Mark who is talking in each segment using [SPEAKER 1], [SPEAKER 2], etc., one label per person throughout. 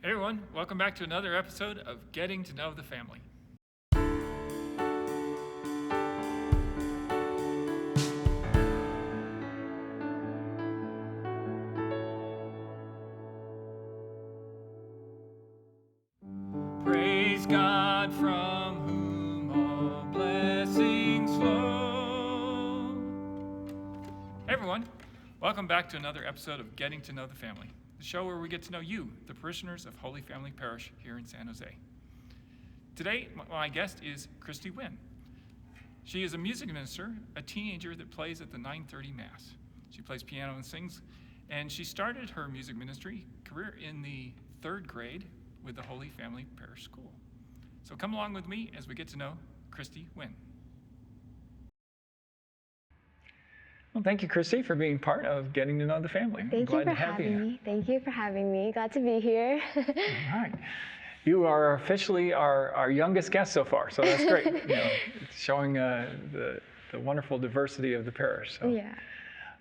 [SPEAKER 1] Hey everyone, welcome back to another episode of Getting to Know the Family. Praise God from whom all blessings flow. Hey everyone, welcome back to another episode of Getting to Know the Family, the show where we get to know you, the parishioners of Holy Family Parish here in San Jose. Today, my guest is Christy Nguyen. She is a music minister, a teenager that plays at the 9:30 Mass. She plays piano and sings, and she started her music ministry career in the 3rd grade with the Holy Family Parish School. So come along with me as we get to know Christy Nguyen. Well, thank you, Christy, for being part of Getting to Know the Family.
[SPEAKER 2] Thank you for having me. Thank you for having me. Glad to be here.
[SPEAKER 1] All right. You are officially our youngest guest so far, so that's great. It's showing the wonderful diversity of the parish. So.
[SPEAKER 2] Yeah.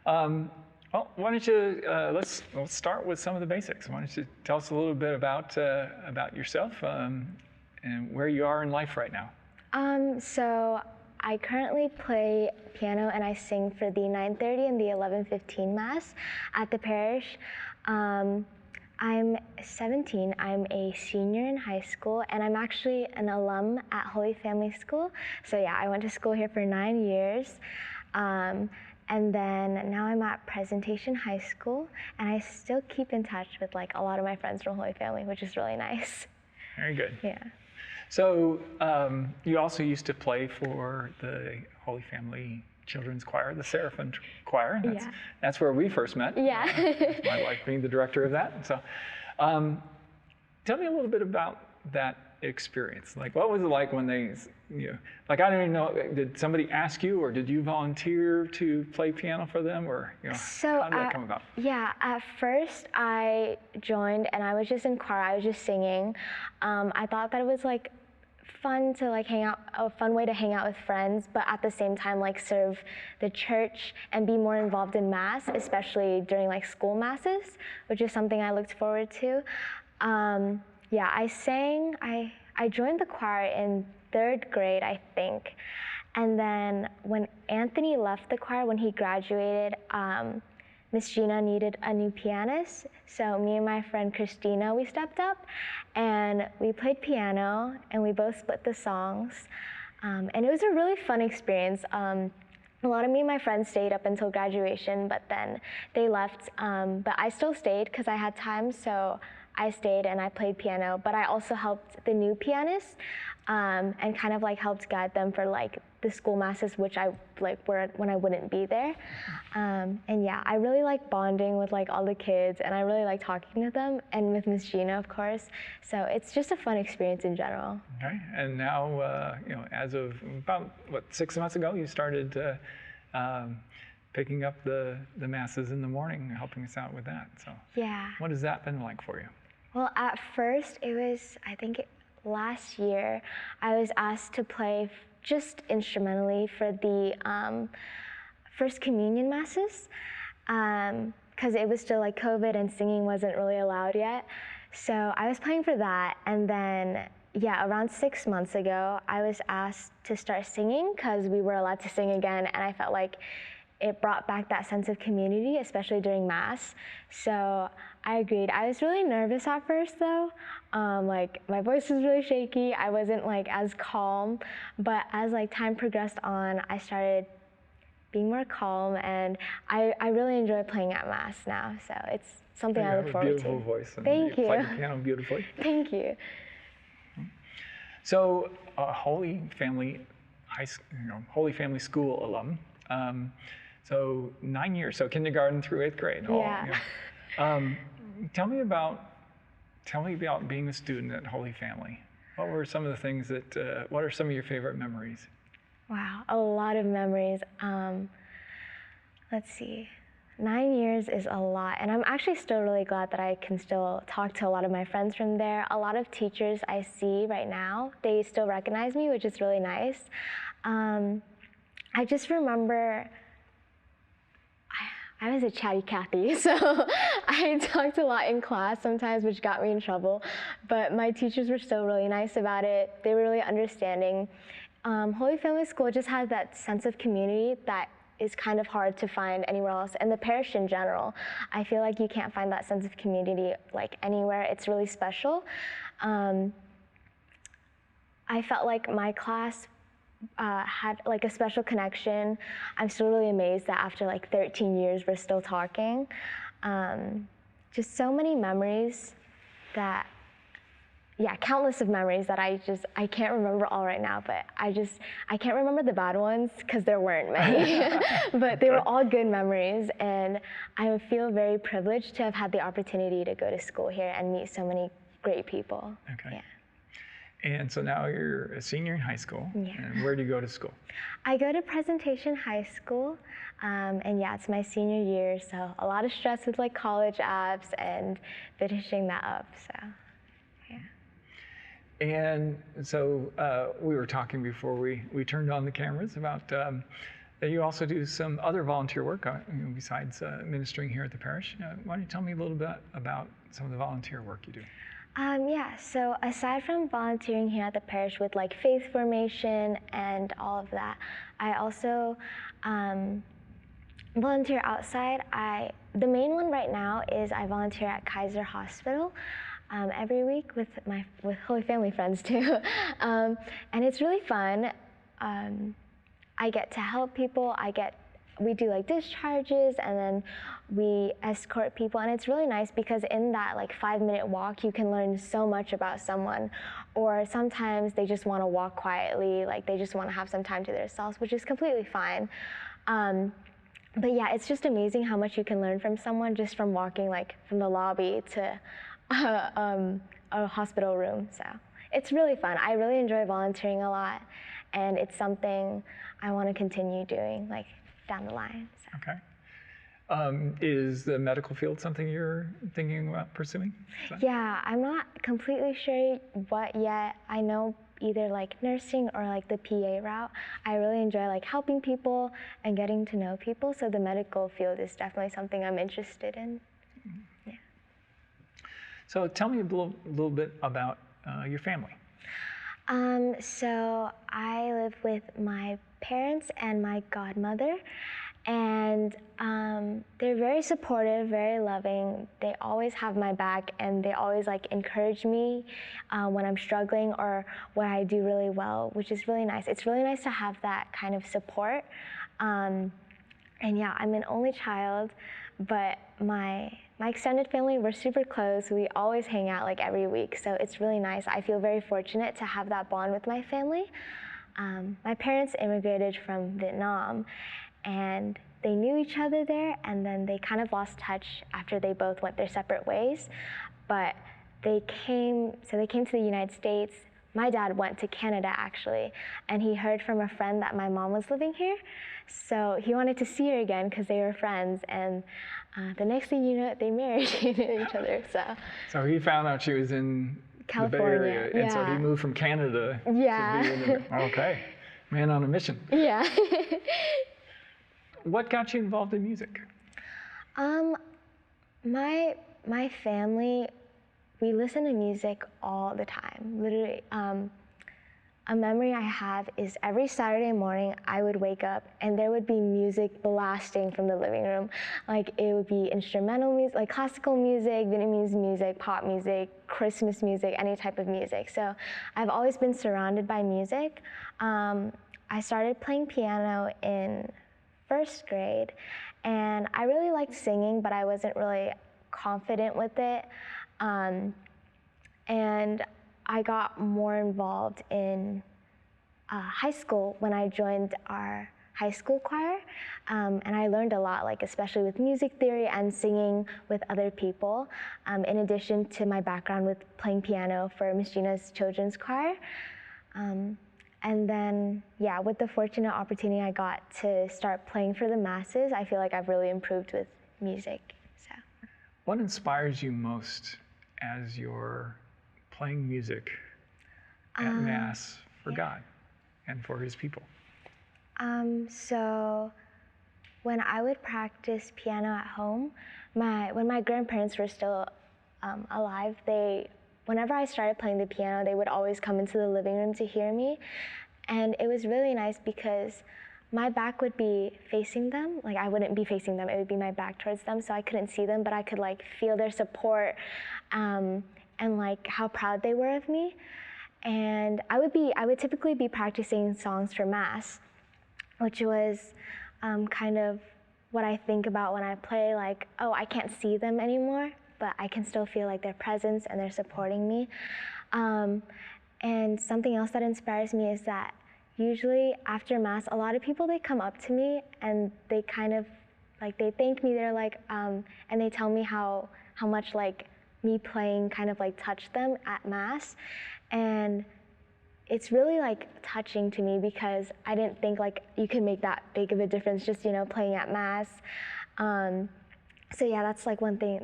[SPEAKER 1] Well, why don't you let's start with some of the basics. Why don't you tell us a little bit about yourself and where you are in life right now?
[SPEAKER 2] So I currently play piano and I sing for the 9:30 and the 11:15 Mass at the parish. I'm 17, I'm a senior in high school, and I'm actually an alum at Holy Family School. So yeah, I went to school here for 9 years. And then now I'm at Presentation High School, and I still keep in touch with like a lot of my friends from Holy Family, which is really nice.
[SPEAKER 1] Very good.
[SPEAKER 2] Yeah.
[SPEAKER 1] So you also used to play for the Holy Family Children's Choir, the Seraphim Choir. That's where we first met.
[SPEAKER 2] Yeah.
[SPEAKER 1] My wife being the director of that. So tell me a little bit about that experience. Like, what was it like when they, like, I don't even know, did somebody ask you or did you volunteer to play piano for them, or,
[SPEAKER 2] so,
[SPEAKER 1] how did that come about?
[SPEAKER 2] Yeah, at first I joined and I was just in choir, I was just singing. I thought that it was like fun to like hang out, a fun way to hang out with friends, but at the same time like serve the church and be more involved in Mass, especially during like school Masses, which is something I looked forward to. Yeah, I sang, I joined the choir in 3rd grade, I think. And then when Anthony left the choir, when he graduated, Miss Gina needed a new pianist. So me and my friend Christina, we stepped up and we played piano and we both split the songs. And it was a really fun experience. A lot of me and my friends stayed up until graduation, but then they left. But I still stayed because I had time, so I stayed and I played piano, but I also helped the new pianists and kind of like helped guide them for like the school Masses, which I like were when I wouldn't be there. And yeah, I really like bonding with like all the kids, and I really like talking to them, and with Miss Gina, of course. So it's just a fun experience in general.
[SPEAKER 1] Okay, and now, as of about 6 months ago, you started picking up the Masses in the morning, helping us out with that. So
[SPEAKER 2] yeah.
[SPEAKER 1] What has that been like for you?
[SPEAKER 2] Well, at first it was, last year, I was asked to play just instrumentally for the First Communion Masses, because it was still like COVID and singing wasn't really allowed yet. So I was playing for that, and then yeah, around 6 months ago, I was asked to start singing because we were allowed to sing again, and I felt like it brought back that sense of community, especially during Mass. So I agreed. I was really nervous at first though. Like my voice was really shaky. I wasn't like as calm, but as like time progressed on, I started being more calm, and I really enjoy playing at Mass now. So it's something I look forward to.
[SPEAKER 1] You have a beautiful voice. And
[SPEAKER 2] Thank you.
[SPEAKER 1] You play the piano beautifully.
[SPEAKER 2] Thank you.
[SPEAKER 1] So, Holy Family Holy Family School alum. So 9 years, so kindergarten through 8th grade.
[SPEAKER 2] Yeah.
[SPEAKER 1] Tell me about being a student at Holy Family. What were some of the things that? What are some of your favorite memories?
[SPEAKER 2] Wow, a lot of memories. Let's see. 9 years is a lot, and I'm actually still really glad that I can still talk to a lot of my friends from there. A lot of teachers I see right now, they still recognize me, which is really nice. I just remember, I was a chatty Cathy, so I talked a lot in class sometimes, which got me in trouble. But my teachers were still really nice about it. They were really understanding. Holy Family School just has that sense of community that is kind of hard to find anywhere else. And the parish in general, I feel like you can't find that sense of community like anywhere. It's really special. I felt like my class had like a special connection. I'm still really amazed that after like 13 years we're still talking. Just so many memories that, yeah, countless of memories that I can't remember all right now, but I can't remember the bad ones because there weren't many, but they were all good memories, and I feel very privileged to have had the opportunity to go to school here and meet so many great people.
[SPEAKER 1] Okay.
[SPEAKER 2] Yeah.
[SPEAKER 1] And so now you're a senior in high school.
[SPEAKER 2] Yeah.
[SPEAKER 1] And where do you go to school?
[SPEAKER 2] I go to Presentation High School, and yeah, it's my senior year, so a lot of stress with like college apps and finishing that up, so yeah.
[SPEAKER 1] And so we were talking before we turned on the cameras about that you also do some other volunteer work besides ministering here at the parish. Why don't you tell me a little bit about some of the volunteer work you do?
[SPEAKER 2] Yeah, so aside from volunteering here at the parish with like faith formation and all of that, I also volunteer outside. The main one right now is I volunteer at Kaiser Hospital every week with Holy Family friends too, and it's really fun. I get to help people. We do like discharges, and then we escort people, and it's really nice because in that like 5-minute walk you can learn so much about someone. Or sometimes they just want to walk quietly, like they just want to have some time to themselves, which is completely fine. But yeah, it's just amazing how much you can learn from someone just from walking like from the lobby to a hospital room. So it's really fun. I really enjoy volunteering a lot, and it's something I want to continue doing like down the line. So.
[SPEAKER 1] Okay. Is the medical field something you're thinking about pursuing?
[SPEAKER 2] Yeah, I'm not completely sure what yet. I know either like nursing or like the PA route. I really enjoy like helping people and getting to know people, so the medical field is definitely something I'm interested in. Yeah.
[SPEAKER 1] So tell me a little bit about your family.
[SPEAKER 2] So I live with my parents and my godmother, and they're very supportive, very loving. They always have my back, and they always like encourage me when I'm struggling or what I do really well, which is really nice. It's really nice to have that kind of support. And yeah, I'm an only child, but my extended family, we're super close. We always hang out like every week, so it's really nice. I feel very fortunate to have that bond with my family. My parents immigrated from Vietnam, and they knew each other there, and then they kind of lost touch after they both went their separate ways. But they came to the United States. My dad went to Canada actually, and he heard from a friend that my mom was living here. So he wanted to see her again because they were friends, and the next thing you know, they married each other.
[SPEAKER 1] So he found out she was in
[SPEAKER 2] California,
[SPEAKER 1] the Bay Area, and so he moved from Canada to be in okay, man on a mission.
[SPEAKER 2] Yeah.
[SPEAKER 1] What got you involved in music?
[SPEAKER 2] My family, we listen to music all the time. Literally, a memory I have is every Saturday morning I would wake up and there would be music blasting from the living room. Like it would be instrumental music, like classical music, Vietnamese music, pop music, Christmas music, any type of music. So I've always been surrounded by music. I started playing piano in first grade, and I really liked singing, but I wasn't really confident with it. And I got more involved in high school when I joined our high school choir, and I learned a lot, like especially with music theory and singing with other people, in addition to my background with playing piano for Miss Gina's children's choir. And then, yeah, with the fortunate opportunity I got to start playing for the masses, I feel like I've really improved with music. So.
[SPEAKER 1] What inspires you most as you're playing music at Mass for God and for His people?
[SPEAKER 2] So when I would practice piano at home, when my grandparents were still alive, whenever I started playing the piano, they would always come into the living room to hear me. And it was really nice because my back would be facing them. Like, I wouldn't be facing them, it would be my back towards them, so I couldn't see them, but I could like feel their support and like how proud they were of me. And I would typically be practicing songs for Mass, which was kind of what I think about when I play, like, oh, I can't see them anymore, but I can still feel like their presence and they're supporting me. And something else that inspires me is that usually after Mass, a lot of people, they come up to me and they kind of, like, they thank me, they're like, and they tell me how much like me playing kind of like touched them at Mass. And it's really like touching to me because I didn't think like you could make that big of a difference just, playing at Mass. So yeah, that's like one thing,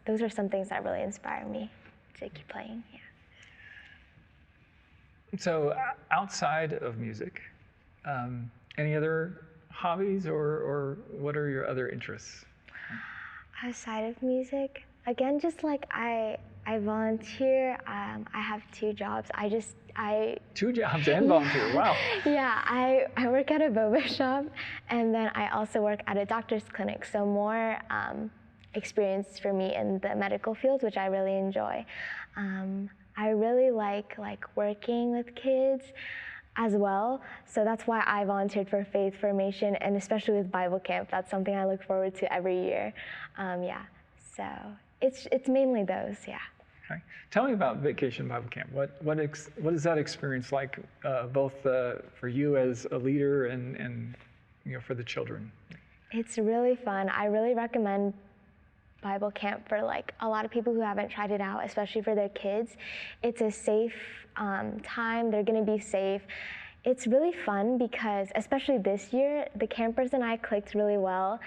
[SPEAKER 2] those are some things that really inspire me to keep playing, yeah.
[SPEAKER 1] So outside of music, any other hobbies or what are your other interests?
[SPEAKER 2] Outside of music, again, just like I volunteer. I have 2 jobs.
[SPEAKER 1] 2 jobs and volunteer, wow.
[SPEAKER 2] Yeah, I work at a boba shop, and then I also work at a doctor's clinic, so more experience for me in the medical field, which I really enjoy. I really like working with kids as well, so that's why I volunteered for faith formation, and especially with Bible camp. That's something I look forward to every year. Yeah, so it's mainly those, yeah.
[SPEAKER 1] Okay. Tell me about Vacation Bible Camp. What is that experience like, both for you as a leader and for the children?
[SPEAKER 2] It's really fun. I really recommend Bible camp for like a lot of people who haven't tried it out, especially for their kids. It's a safe time. They're going to be safe. It's really fun because, especially this year, the campers and I clicked really well,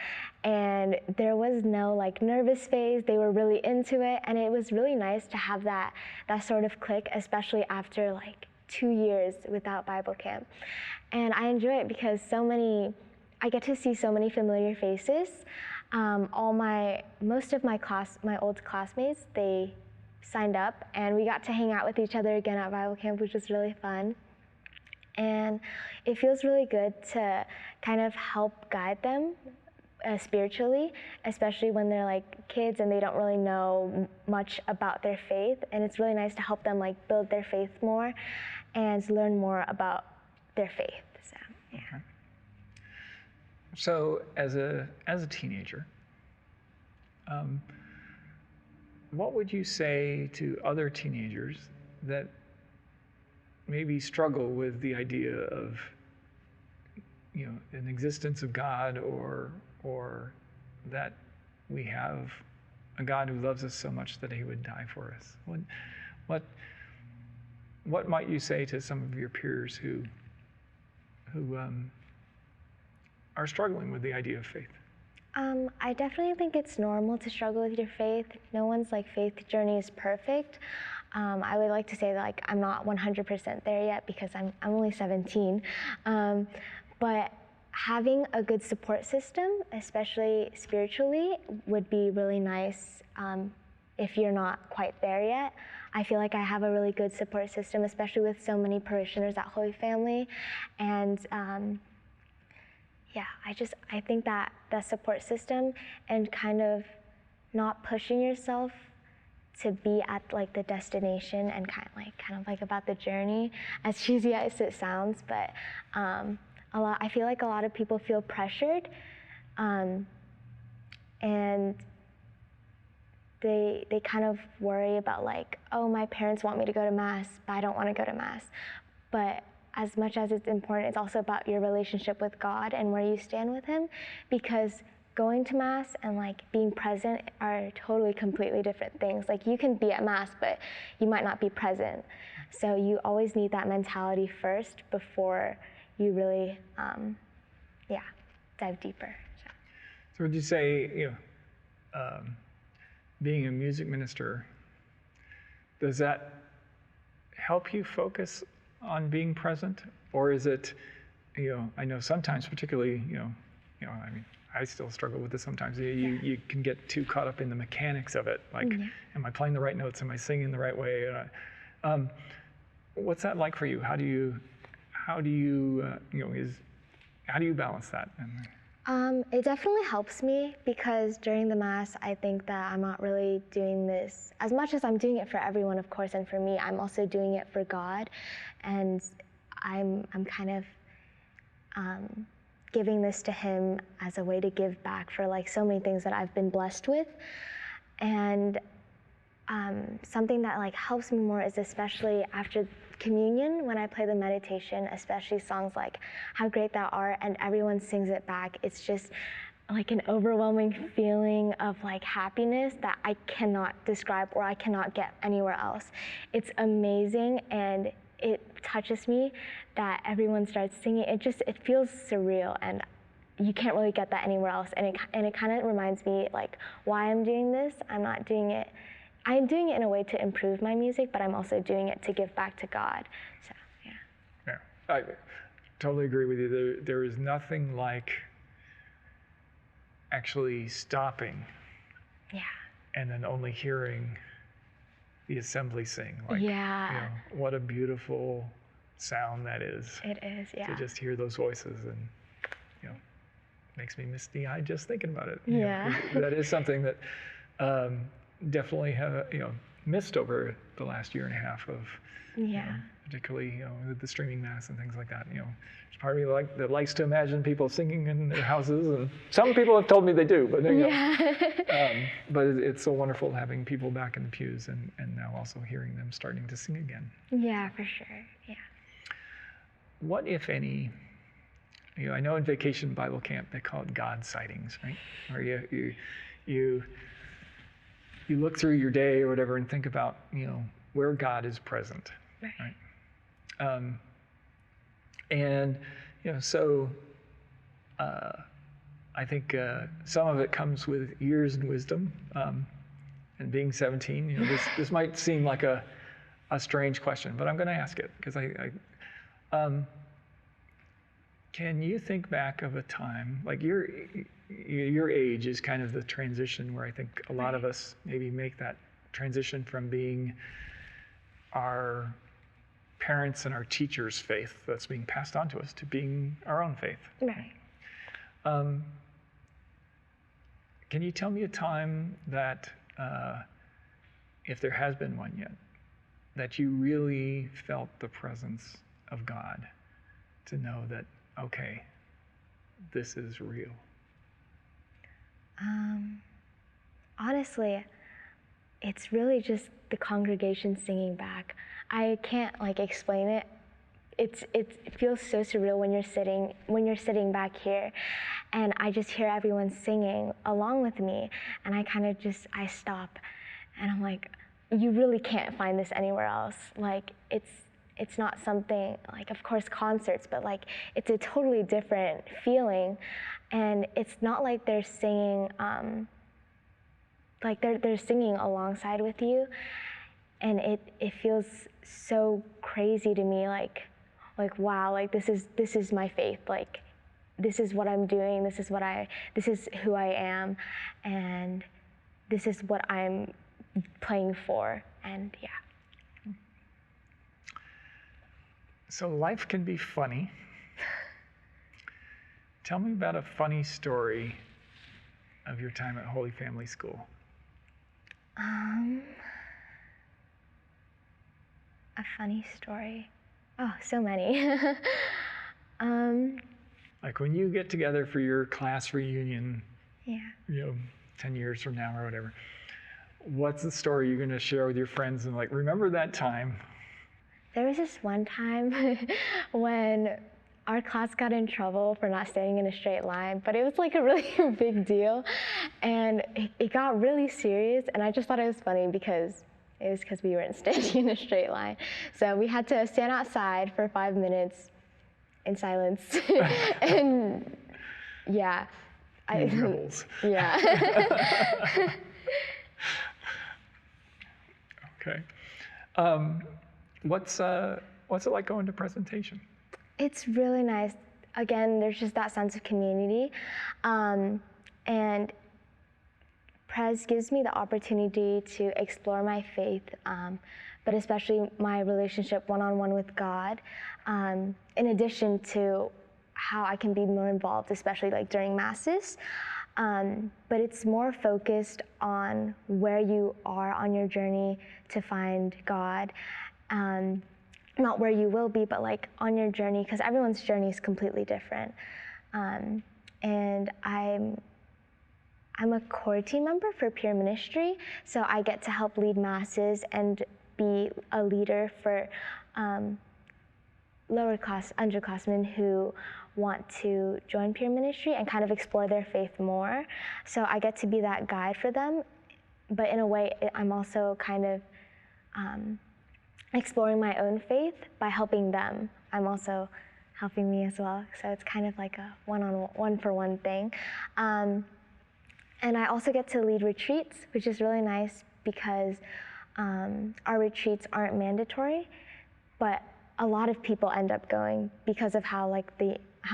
[SPEAKER 2] and there was no like nervous phase. They were really into it, and it was really nice to have that sort of click, especially after like 2 years without Bible camp. And I enjoy it because I get to see so many familiar faces. Most of my old classmates, they signed up, and we got to hang out with each other again at Bible camp, which was really fun. And it feels really good to kind of help guide them spiritually, especially when they're like kids and they don't really know much about their faith. And it's really nice to help them like build their faith more and learn more about their faith. So, yeah. Okay.
[SPEAKER 1] So as a teenager, what would you say to other teenagers that maybe struggle with the idea of an existence of God, or that we have a God who loves us so much that he would die for us? What might you say to some of your peers who are struggling with the idea of faith?
[SPEAKER 2] I definitely think it's normal to struggle with your faith. No one's faith journey is perfect. I would like to say that I'm not 100% there yet because I'm only 17. But having a good support system, especially spiritually, would be really nice if you're not quite there yet. I feel like I have a really good support system, especially with so many parishioners at Holy Family. And yeah, I think that the support system and kind of not pushing yourself to be at the destination and kind of about the journey, as cheesy as it sounds, but I feel like a lot of people feel pressured, and they kind of worry about oh, my parents want me to go to Mass, but I don't want to go to Mass. But as much as it's important, it's also about your relationship with God and where you stand with him, because going to Mass and being present are totally completely different things. You can be at Mass, but you might not be present. So you always need that mentality first before you really, dive deeper.
[SPEAKER 1] So would you say, being a music minister, does that help you focus on being present? Or is it, I know sometimes particularly, I still struggle with this sometimes. You can get too caught up in the mechanics of it. Like, am I playing the right notes? Am I singing the right way? What's that like for you? How do you how do you balance that?
[SPEAKER 2] It definitely helps me because during the Mass, I think that I'm not really doing this as much as I'm doing it for everyone, of course, and for me, I'm also doing it for God, and I'm kind of giving this to Him as a way to give back for like so many things that I've been blessed with, and something that like helps me more is especially after communion when I play the meditation, especially songs like How Great Thou Art, and everyone sings it back. It's just like an overwhelming feeling of like happiness that I cannot describe or I cannot get anywhere else. It's amazing, and it touches me that everyone starts singing. It feels surreal, and you can't really get that anywhere else. And it kind of reminds me like why I'm doing this. I'm doing it in a way to improve my music, but I'm also doing it to give back to God. So, yeah.
[SPEAKER 1] Yeah, I totally agree with you. There is nothing like actually stopping and then only hearing the assembly sing. Like, what a beautiful sound that is.
[SPEAKER 2] It is, yeah.
[SPEAKER 1] To just hear those voices, and makes me misty-eyed just thinking about it. That is something that definitely have missed over the last year and a half of particularly with the streaming Mass and things like that. There's part of me that likes to imagine people singing in their houses, and some people have told me they do, but but it's so wonderful having people back in the pews and now also hearing them starting to sing again.
[SPEAKER 2] Yeah, for sure. Yeah.
[SPEAKER 1] What, if any, I know in Vacation Bible Camp they call it God sightings, right? Where you look through your day or whatever and think about, where God is present, right? So I think some of it comes with years and wisdom, and being 17. This might seem like a strange question, but I'm going to ask it because can you think back of a time, like your age is kind of the transition where I think a lot of us maybe make that transition from being our parents and our teachers' faith that's being passed on to us to being our own faith.
[SPEAKER 2] Right.
[SPEAKER 1] Can you tell me a time that, if there has been one yet, that you really felt the presence of God, to know that, okay, this is real?
[SPEAKER 2] Honestly, it's really just the congregation singing back. I can't explain it. It feels so surreal when you're sitting back here, and I just hear everyone singing along with me, and I stop, and I'm like, you really can't find this anywhere else. It's not something of course concerts, but it's a totally different feeling, and it's not like they're singing they're singing alongside with you, and it feels so crazy to me, wow, this is my faith, this is what I'm doing, this is who I am, and this is what I'm playing for, and yeah.
[SPEAKER 1] So life can be funny. Tell me about a funny story of your time at Holy Family School.
[SPEAKER 2] A funny story. Oh, so many.
[SPEAKER 1] Like when you get together for your class reunion, 10 years from now or whatever, what's the story you're going to share with your friends and remember that time?
[SPEAKER 2] There was this one time when our class got in trouble for not standing in a straight line, but it was a really big deal, and it got really serious, and I just thought it was funny because we weren't standing in a straight line. So we had to stand outside for 5 minutes in silence, and yeah.
[SPEAKER 1] Rebels.
[SPEAKER 2] Yeah.
[SPEAKER 1] Okay. What's it like going to presentation?
[SPEAKER 2] It's really nice. Again, there's just that sense of community. And Prez gives me the opportunity to explore my faith, but especially my relationship one-on-one with God, in addition to how I can be more involved, especially like during masses. But it's more focused on where you are on your journey to find God. Not where you will be, but like on your journey, because everyone's journey is completely different. And I'm a core team member for peer ministry, so I get to help lead masses and be a leader for underclassmen who want to join peer ministry and kind of explore their faith more. So I get to be that guide for them, but in a way, I'm also kind of exploring my own faith by helping them. I'm also helping me as well, so it's kind of like a one-for-one thing. And I also get to lead retreats, which is really nice because our retreats aren't mandatory, but a lot of people end up going because of how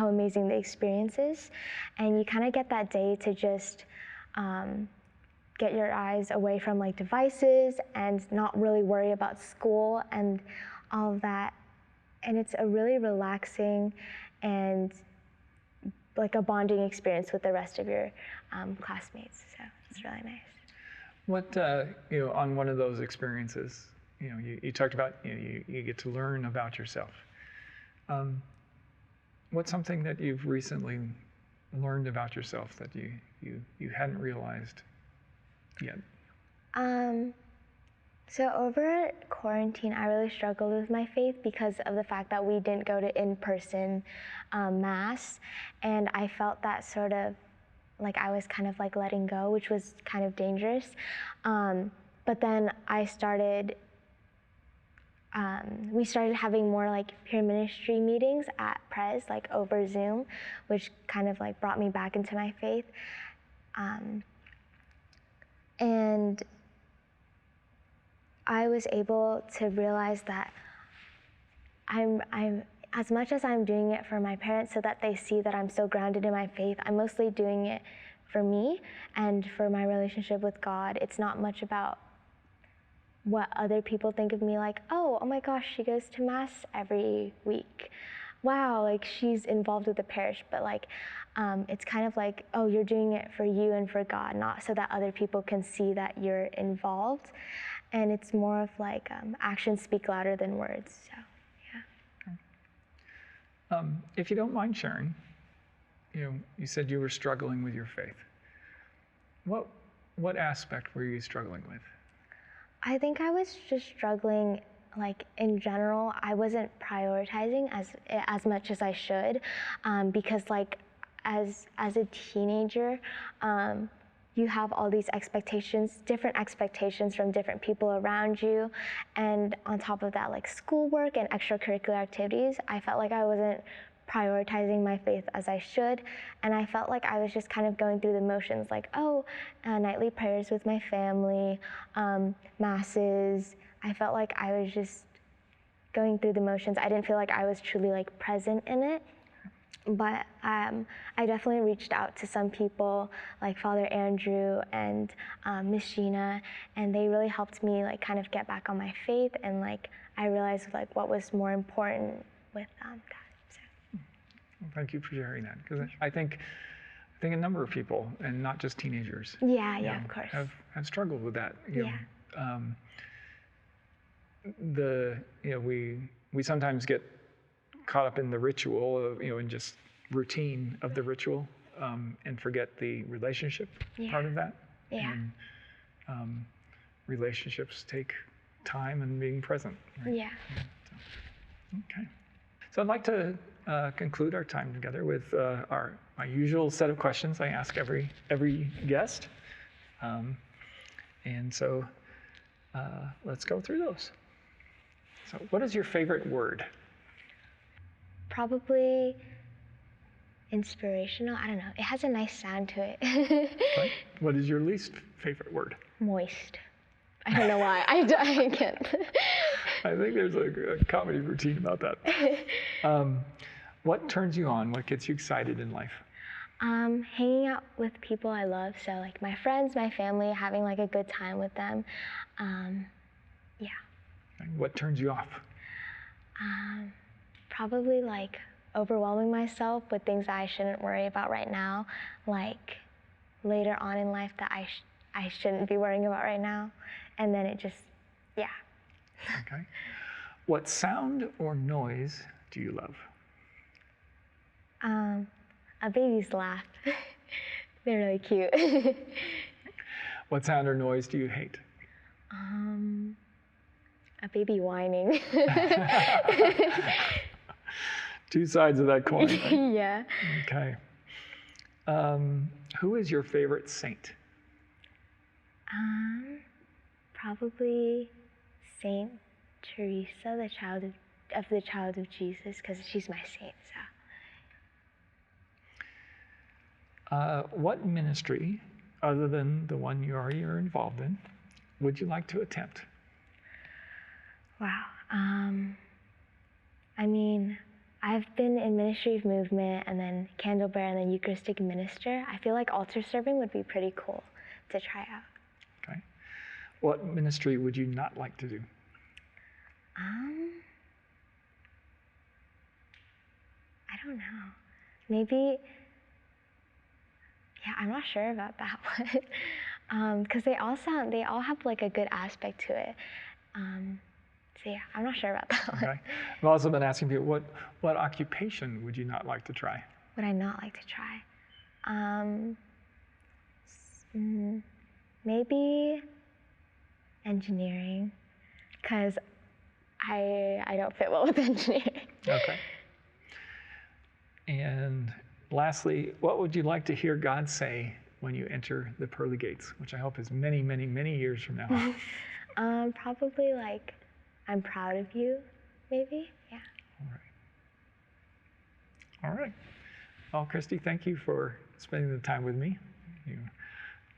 [SPEAKER 2] amazing the experience is. And you kind of get that day to just get your eyes away from like devices and not really worry about school and all of that. And it's a really relaxing and like a bonding experience with the rest of your classmates. So it's really nice.
[SPEAKER 1] What, on one of those experiences, you talked about, you get to learn about yourself. What's something that you've recently learned about yourself that you hadn't realized yet?
[SPEAKER 2] So over quarantine, I really struggled with my faith because of the fact that we didn't go to in-person mass, and I felt that sort of like I was kind of like letting go, which was kind of dangerous. But then we started having more like peer ministry meetings at Prez, like over Zoom, which kind of like brought me back into my faith. And I was able to realize that I'm as much as I'm doing it for my parents so that they see that I'm so grounded in my faith, I'm mostly doing it for me and for my relationship with God. It's not much about what other people think of me, like, oh my gosh, she goes to mass every week. Wow, like she's involved with the parish, but like it's kind of like, oh, you're doing it for you and for God, not so that other people can see that you're involved. And it's more of like actions speak louder than words. So, yeah.
[SPEAKER 1] If you don't mind sharing, you said you were struggling with your faith. What aspect were you struggling with?
[SPEAKER 2] I think I was just struggling, like in general. I wasn't prioritizing as much as I should, because like as a teenager. You have all these different expectations from different people around you. And on top of that, like schoolwork and extracurricular activities, I felt like I wasn't prioritizing my faith as I should. And I felt like I was just kind of going through the motions, like, nightly prayers with my family, masses. I felt like I was just going through the motions. I didn't feel like I was truly like present in it. But I definitely reached out to some people like Father Andrew and Miss Gina, and they really helped me like kind of get back on my faith, and like I realized like what was more important with that. So.
[SPEAKER 1] Well, thank you for sharing that, because I think a number of people, and not just teenagers,
[SPEAKER 2] yeah, of course,
[SPEAKER 1] have struggled with that. We sometimes get caught up in the ritual of, and just routine of the ritual, and forget the relationship part of that.
[SPEAKER 2] Yeah.
[SPEAKER 1] And relationships take time and being present. Right?
[SPEAKER 2] Yeah.
[SPEAKER 1] Okay. So I'd like to conclude our time together with my usual set of questions I ask every guest. And so let's go through those. So what is your favorite word?
[SPEAKER 2] Probably inspirational. I don't know. It has a nice sound to it.
[SPEAKER 1] Okay. What is your least favorite word?
[SPEAKER 2] Moist. I don't know why. I can't.
[SPEAKER 1] I think there's a comedy routine about that. What turns you on? What gets you excited in life?
[SPEAKER 2] Hanging out with people I love, so like my friends, my family, having like a good time with them. Yeah.
[SPEAKER 3] And what turns you off?
[SPEAKER 2] Probably like overwhelming myself with things that I shouldn't worry about right now, like later on in life that I shouldn't be worrying about right now, and then it just, yeah.
[SPEAKER 3] Okay. What sound or noise do you love?
[SPEAKER 2] A baby's laugh. They're really cute.
[SPEAKER 3] What sound or noise do you hate?
[SPEAKER 2] A baby whining.
[SPEAKER 3] Two sides of that coin, right?
[SPEAKER 2] Yeah.
[SPEAKER 3] Okay. Who is your favorite saint?
[SPEAKER 2] Probably Saint Teresa, the child of Jesus, because she's my saint. So.
[SPEAKER 3] What ministry, other than the one you already are involved in, would you like to attempt?
[SPEAKER 2] Wow. I mean, I've been in Ministry of Movement and then Candle Bearer and then Eucharistic Minister. I feel like altar serving would be pretty cool to try out.
[SPEAKER 3] Okay. What ministry would you not like to do?
[SPEAKER 2] I don't know. Maybe, yeah, I'm not sure about that one. Because they all have like a good aspect to it. So yeah, I'm not sure about that one.
[SPEAKER 3] Okay. I've also been asking people, what occupation would you not like to try?
[SPEAKER 2] Would I not like to try? Maybe engineering, because I don't fit well with engineering.
[SPEAKER 3] Okay. And lastly, what would you like to hear God say when you enter the pearly gates, which I hope is many, many, many years from now?
[SPEAKER 2] Probably like, I'm proud of you, maybe, yeah.
[SPEAKER 3] All right. Well, Christy, thank you for spending the time with me. You've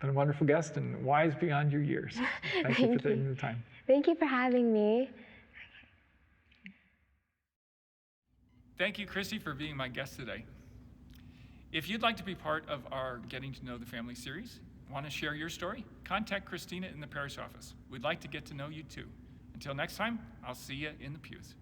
[SPEAKER 3] been a wonderful guest and wise beyond your years. Thank you for taking the time.
[SPEAKER 2] Thank you for having me.
[SPEAKER 1] Thank you, Christy, for being my guest today. If you'd like to be part of our Getting to Know the Family series, want to share your story, contact Christina in the parish office. We'd like to get to know you too. Until next time, I'll see you in the pews.